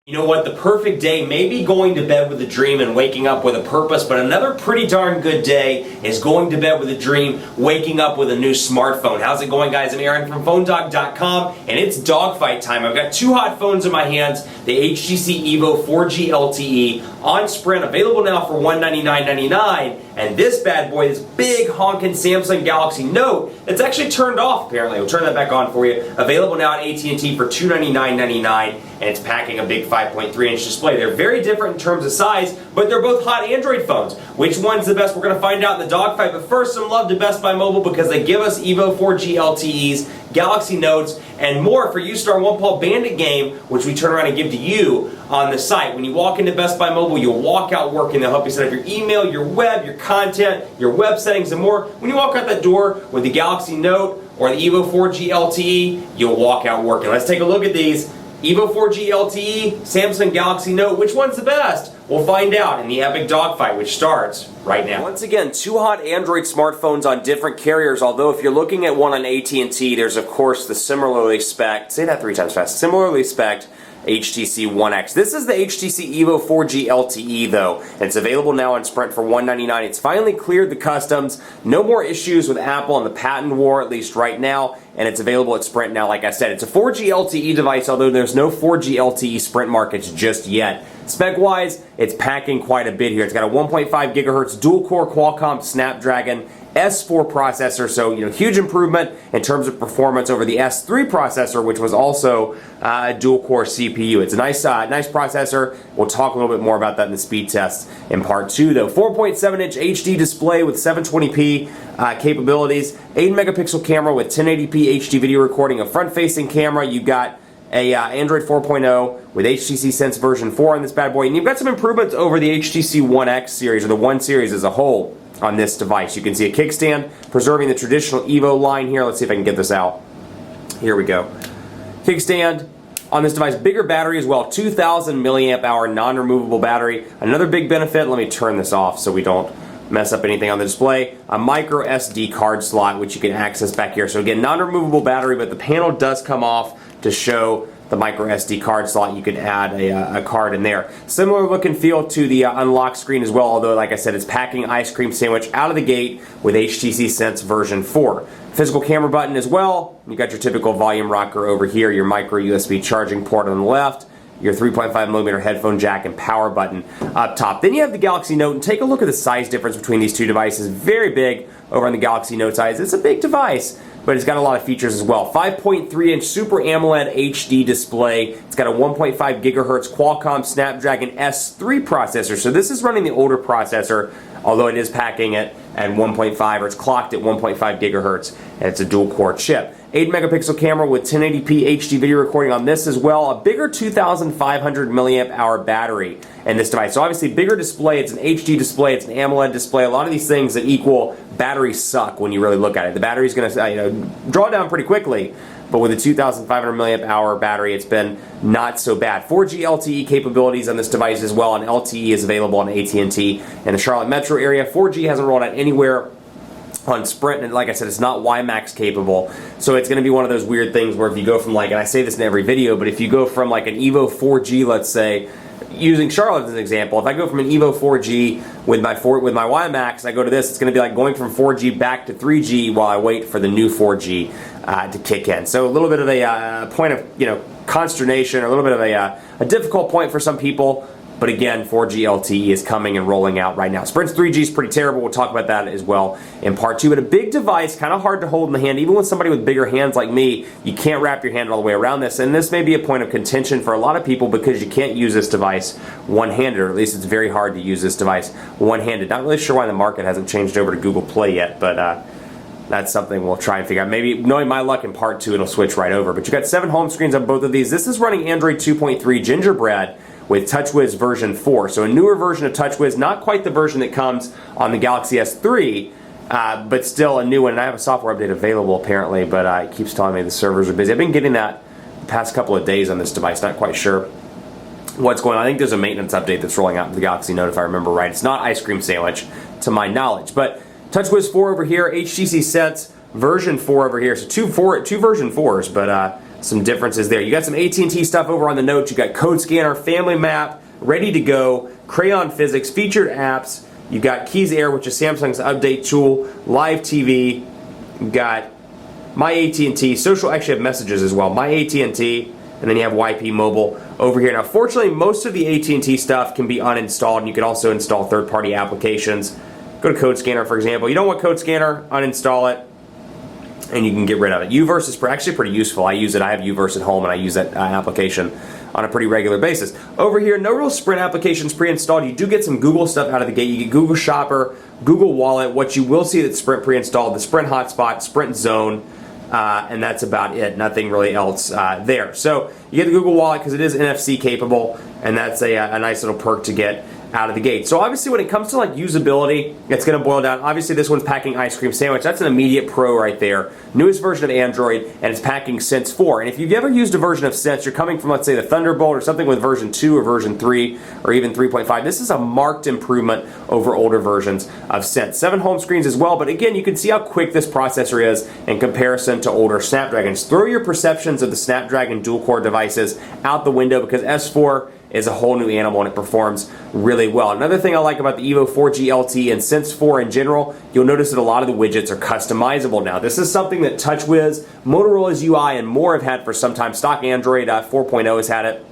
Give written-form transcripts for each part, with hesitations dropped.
You know what, the perfect day may be going to bed with a dream and waking up with a purpose, but another pretty darn good day is going to bed with a dream, waking up with a new smartphone. How's it going, guys? I'm Aaron from PhoneDog.com, and it's dogfight time. I've got two hot phones in my hands, the HTC EVO 4G LTE on Sprint, available now for $199.99, and this bad boy, this big honking Samsung Galaxy Note, it's actually turned off apparently. We'll turn that back on for you. Available now at AT&T for $299.99, and it's packing a big 5.3-inch display. They're very different in terms of size, but they're both hot Android phones. Which one's the best? We're going to find out in the dogfight, but first, some love to Best Buy Mobile because they give us EVO 4G LTEs, Galaxy Notes, and more for you Star One Paw Bandit game, which we turn around and give to you on the site. When you walk into Best Buy Mobile, you'll walk out working. They'll help you set up your email, your web, your content, your web settings, and more. When you walk out that door with the Galaxy Note or the EVO 4G LTE, you'll walk out working. Let's take a look at these. EVO 4G LTE, Samsung Galaxy Note, which one's the best? We'll find out in the epic dogfight, which starts right now. Once again, two hot Android smartphones on different carriers, although if you're looking at one on AT&T, there's of course the similarly spec'd, say that 3 times fast, similarly spec'd HTC One X. This is the HTC EVO 4G LTE though, and it's available now on Sprint for $199. It's finally cleared the customs, no more issues with Apple on the patent war, at least right now, and it's available at Sprint now. Like I said, it's a 4G LTE device, although there's no 4G LTE Sprint markets just yet. Spec-wise, it's packing quite a bit here. It's got a 1.5 gigahertz dual-core Qualcomm Snapdragon S4 processor, so huge improvement in terms of performance over the S3 processor, which was also a dual-core CPU. It's a nice processor. We'll talk a little bit more about that in the speed test in part 2, though. 4.7-inch HD display with 720p capabilities, 8-megapixel camera with 1080p HD video recording, a front-facing camera. You've got a Android 4.0 with HTC Sense version 4 on this bad boy, and you've got some improvements over the HTC One X series, or the One series as a whole, on this device. You can see a kickstand preserving the traditional EVO line here. Let's see if I can get this out. Here we go. Kickstand on this device. Bigger battery as well, 2,000 milliamp hour non-removable battery. Another big benefit, let me turn this off so we don't mess up anything on the display, a micro SD card slot which you can access back here. So again, non-removable battery, but the panel does come off to show the micro SD card slot. You can add a card in there. Similar look and feel to the unlock screen as well, although like I said, it's packing ice cream sandwich out of the gate with HTC Sense version 4. Physical camera button as well. You got your typical volume rocker over here, your micro USB charging port on the left, your 3.5mm headphone jack and power button up top. Then you have the Galaxy Note, and take a look at the size difference between these two devices. Very big over on the Galaxy Note size. It's a big device, but it's got a lot of features as well. 5.3-inch Super AMOLED HD display. It's got a 1.5 gigahertz Qualcomm Snapdragon S3 processor. So this is running the older processor, although it is packing it at 1.5, or it's clocked at 1.5 gigahertz, and it's a dual-core chip. 8-megapixel camera with 1080p HD video recording on this as well. A bigger 2,500 milliamp hour battery in this device. So obviously bigger display, it's an HD display, it's an AMOLED display. A lot of these things that equal batteries suck when you really look at it. The battery's going to draw down pretty quickly, but with a 2,500 milliamp hour battery, it's been not so bad. 4G LTE capabilities on this device as well, and LTE is available on AT&T in the Charlotte metro area. 4G hasn't rolled out anywhere on Sprint, and like I said, it's not WiMAX capable, so it's going to be one of those weird things where if you go from and I say this in every video, but if you go from an EVO 4G, let's say, using Charlotte as an example, if I go from an EVO 4G with my WiMAX, I go to this, it's going to be like going from 4G back to 3G while I wait for the new 4G to kick in. So a little bit of a point of consternation, or a little bit of a difficult point for some people. But again, 4G LTE is coming and rolling out right now. Sprint's 3G is pretty terrible. We'll talk about that as well in part 2. But a big device, kind of hard to hold in the hand. Even with somebody with bigger hands like me, you can't wrap your hand all the way around this. And this may be a point of contention for a lot of people because you can't use this device one-handed, or at least it's very hard to use this device one-handed. Not really sure why the market hasn't changed over to Google Play yet, but that's something we'll try and figure out. Maybe, knowing my luck, in part 2 it'll switch right over. But you've got 7 home screens on both of these. This is running Android 2.3 Gingerbread with TouchWiz version 4. So a newer version of TouchWiz, not quite the version that comes on the Galaxy S3, but still a new one. And I have a software update available apparently, but it keeps telling me the servers are busy. I've been getting that the past couple of days on this device, not quite sure what's going on. I think there's a maintenance update that's rolling out in the Galaxy Note, if I remember right. It's not ice cream sandwich, to my knowledge. But TouchWiz 4 over here, HTC Sense version 4 over here. So two version 4s, but some differences there. You got some AT&T stuff over on the Note. You got code scanner, family map, ready to go, crayon physics, featured apps. You got Keys Air, which is Samsung's update tool, live TV. You got My AT&T, social, actually have messages as well. My AT&T, and then you have YP Mobile over here. Now, fortunately, most of the AT&T stuff can be uninstalled, and you can also install third-party applications. Go to Code Scanner, for example. You don't want Code Scanner, uninstall it, and you can get rid of it. UVerse is actually pretty useful. I use it. I have UVerse at home, and I use that application on a pretty regular basis. Over here, no real Sprint applications pre-installed. You do get some Google stuff out of the gate. You get Google Shopper, Google Wallet. What you will see that's Sprint pre-installed, the Sprint Hotspot, Sprint Zone, and that's about it. Nothing really else there. So you get the Google Wallet because it is NFC capable, and that's a nice little perk to get out of the gate. So obviously when it comes to like usability, it's going to boil down. Obviously this one's packing ice cream sandwich. That's an immediate pro right there. Newest version of Android, and it's packing Sense 4. And if you've ever used a version of Sense, you're coming from, let's say, the Thunderbolt or something with version 2 or version 3 or even 3.5. This is a marked improvement over older versions of Sense. 7 home screens as well, but again, you can see how quick this processor is in comparison to older Snapdragons. Throw your perceptions of the Snapdragon dual-core devices out the window because S4 is a whole new animal and it performs really well. Another thing I like about the EVO 4G LTE and Sense 4 in general, you'll notice that a lot of the widgets are customizable now. This is something that TouchWiz, Motorola's UI, and more have had for some time. Stock Android 4.0 has had it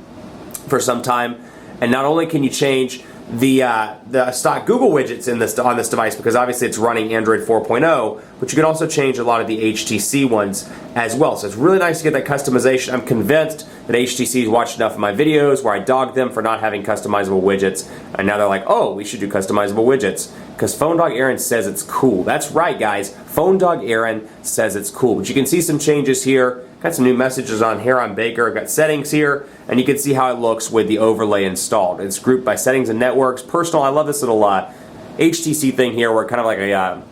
for some time. And not only can you change the stock Google widgets on this device because obviously it's running Android 4.0, but you can also change a lot of the HTC ones as well. So it's really nice to get that customization. I'm convinced that HTC's watched enough of my videos where I dogged them for not having customizable widgets, and now they're like, oh, we should do customizable widgets because PhoneDog Aaron says it's cool. That's right, guys. PhoneDog Aaron says it's cool. But you can see some changes here. Got some new messages on here on Baker. I've got settings here, and you can see how it looks with the overlay installed. It's grouped by settings and networks. Personal, I love this little HTC thing here where kind of like a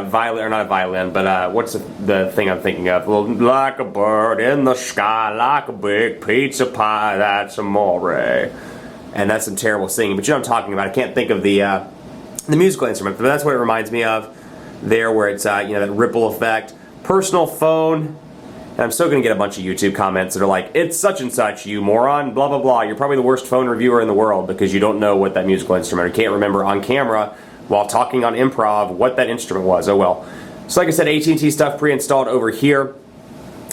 violin, or not a violin, but what's the thing I'm thinking of? Like a bird in the sky, like a big pizza pie, that's amore. And that's some terrible singing, but you know what I'm talking about. I can't think of the musical instrument, but that's what it reminds me of there, where it's you know, that ripple effect. Personal phone. And I'm still going to get a bunch of YouTube comments that are like, it's such and such, you moron, blah, blah, blah. You're probably the worst phone reviewer in the world because you don't know what that musical instrument, or can't remember on camera while talking on improv what that instrument was. Oh well. So like I said, AT&T stuff pre-installed over here.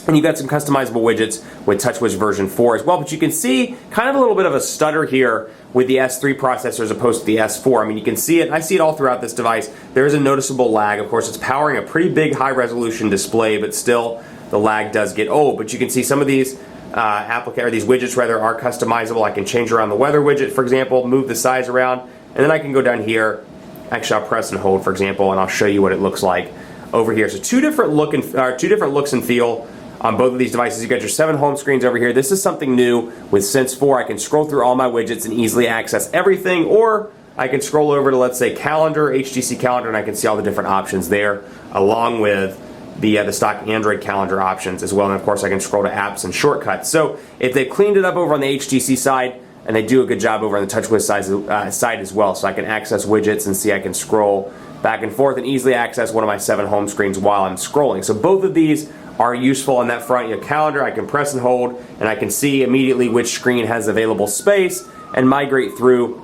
And you've got some customizable widgets with TouchWiz version 4 as well. But you can see kind of a little bit of a stutter here with the S3 processor as opposed to the S4. I mean, you can see it. I see it all throughout this device. There is a noticeable lag. Of course, it's powering a pretty big high-resolution display, but still the lag does get old. But you can see some of these these widgets rather are customizable. I can change around the weather widget, for example, move the size around, and then I can go down here. Actually, I'll press and hold, for example, and I'll show you what it looks like over here. So two different looks and feel on both of these devices. You got your 7 home screens over here. This is something new with Sense 4. I can scroll through all my widgets and easily access everything, or I can scroll over to, let's say, Calendar, HTC Calendar, and I can see all the different options there, along with the stock Android calendar options as well. And of course, I can scroll to apps and shortcuts. So if they cleaned it up over on the HTC side, and they do a good job over on the TouchWiz side as well, so I can access widgets and see I can scroll back and forth and easily access one of my 7 home screens while I'm scrolling. So both of these are useful on that front. You know, calendar, I can press and hold, and I can see immediately which screen has available space and migrate through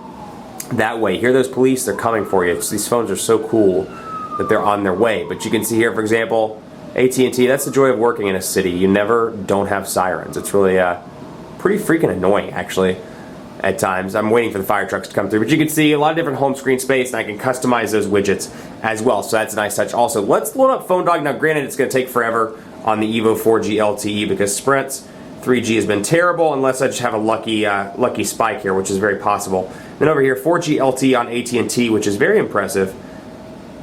that way. Hear those police? They're coming for you. These phones are so cool that they're on their way. But you can see here, for example, AT&T, that's the joy of working in a city. You never don't have sirens. It's really pretty freaking annoying, actually, at times. I'm waiting for the fire trucks to come through. But you can see a lot of different home screen space, and I can customize those widgets as well. So that's a nice touch. Also, let's load up PhoneDog. Now, granted, it's going to take forever on the EVO 4G LTE because Sprint's 3G has been terrible, unless I just have a lucky spike here, which is very possible. Then over here, 4G LTE on AT&T, which is very impressive.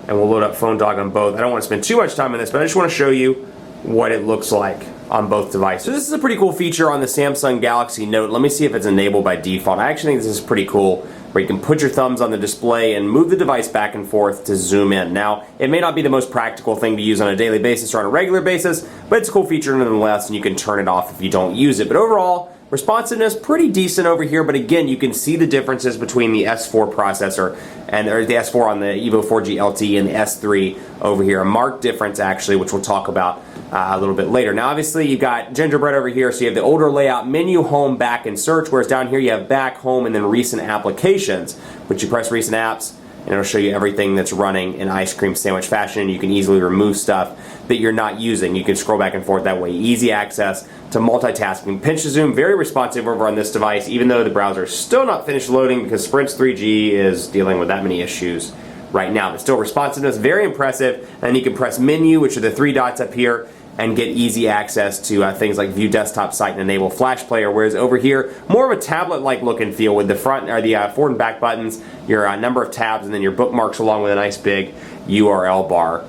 And we'll load up PhoneDog on both. I don't want to spend too much time on this, but I just want to show you what it looks like on both devices. So this is a pretty cool feature on the Samsung Galaxy Note. Let me see if it's enabled by default. I actually think this is pretty cool, where you can put your thumbs on the display and move the device back and forth to zoom in. Now, it may not be the most practical thing to use on a daily basis or on a regular basis, but it's a cool feature nonetheless, and you can turn it off if you don't use it. But overall, Responsiveness, pretty decent over here, but again, you can see the differences between the S4 processor or the S4 on the EVO 4G LTE and the S3 over here. A marked difference, actually, which we'll talk about a little bit later. Now, obviously, you've got gingerbread over here, so you have the older layout, menu, home, back, and search, whereas down here you have back, home, and then recent applications, which you press recent apps, and it'll show you everything that's running in ice cream sandwich fashion. You can easily remove stuff that you're not using. You can scroll back and forth that way. Easy access to multitasking. Pinch to zoom, very responsive over on this device, even though the browser is still not finished loading because Sprint's 3G is dealing with that many issues right now. But still, responsiveness, very impressive. And you can press menu, which are the three dots up here, and get easy access to things like view desktop site and enable flash player, whereas over here, more of a tablet-like look and feel with the front or the forward and back buttons, your number of tabs, and then your bookmarks along with a nice big URL bar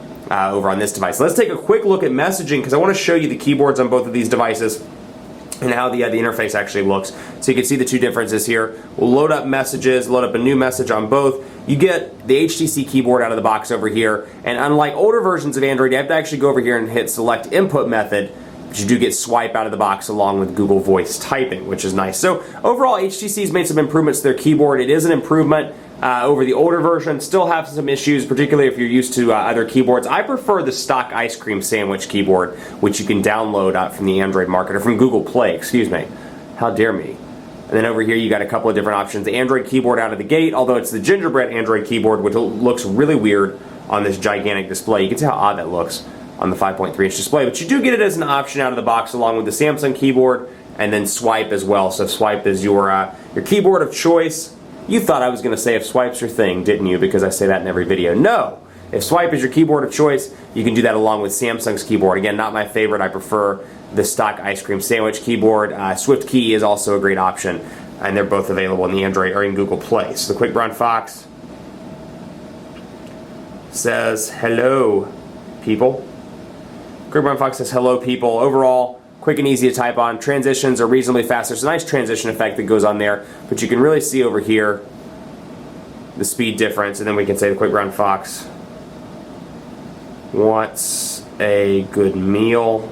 over on this device. Let's take a quick look at messaging because I want to show you the keyboards on both of these devices and how the interface actually looks. So you can see the two differences here. We'll load up messages, load up a new message on both. You get the HTC keyboard out of the box over here, and unlike older versions of Android, you have to actually go over here and hit select input method, but you do get swipe out of the box along with Google Voice typing, which is nice. So overall, HTC's made some improvements to their keyboard. It is an improvement over the older version. Still have some issues, particularly if you're used to other keyboards. I prefer the stock ice cream sandwich keyboard, which you can download from the Android market, or from Google Play, excuse me. How dare me. And then over here you got a couple of different options. The Android keyboard out of the gate, although it's the gingerbread Android keyboard, which looks really weird on this gigantic display. You can see how odd that looks on the 5.3-inch display, but you do get it as an option out of the box along with the Samsung keyboard, and then swipe as well. So swipe is your keyboard of choice. You thought I was going to say if swipe's your thing, didn't you? Because I say that in every video. No! If swipe is your keyboard of choice, you can do that along with Samsung's keyboard. Again, not my favorite. I prefer the stock ice cream sandwich keyboard. Swift Key is also a great option, and they're both available in the Android or in Google Play. So the Quick Brown Fox says, hello, people. Quick Brown Fox says, hello, people. Overall, quick and easy to type on. Transitions are reasonably fast. There's a nice transition effect that goes on there, but you can really see over here the speed difference, and then we can say the Quick Brown Fox wants a good meal.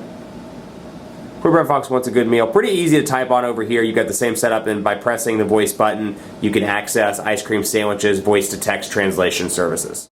Quick Brown Fox wants a good meal. Pretty easy to type on over here. You got the same setup, and by pressing the voice button, you can access ice cream sandwiches, voice to text translation services.